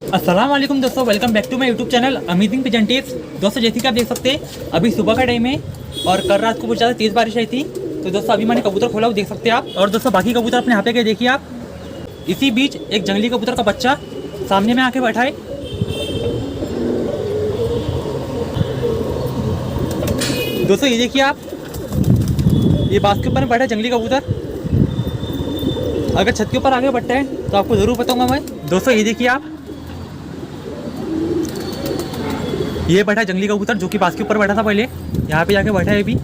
अस्सलाम वालेकुम दोस्तों, welcome back to my YouTube channel amazing pigeon tips. दोस्तों जैसे कि आप देख सकते हैं अभी सुबह का टाइम है और कल रात को बहुत ज़्यादा तेज़ बारिश आई थी। तो दोस्तों अभी मैंने कबूतर खोला, वो देख सकते हैं आप। और दोस्तों बाकी कबूतर अपने यहाँ पे के देखिए आप। इसी बीच एक जंगली कबूतर का बच्चा सामने में आके बैठा है। दोस्तों ये देखिए आप, ये बांस के ऊपर में बैठा है जंगली कबूतर। अगर छत के ऊपर आगे बढ़ता है तो आपको ज़रूर बताऊंगा मैं। दोस्तों ये देखिए आप, ये बैठा है जंगली कबूतर जो कि बांस के ऊपर बैठा था पहले, यहाँ पे जाके बैठा है अभी।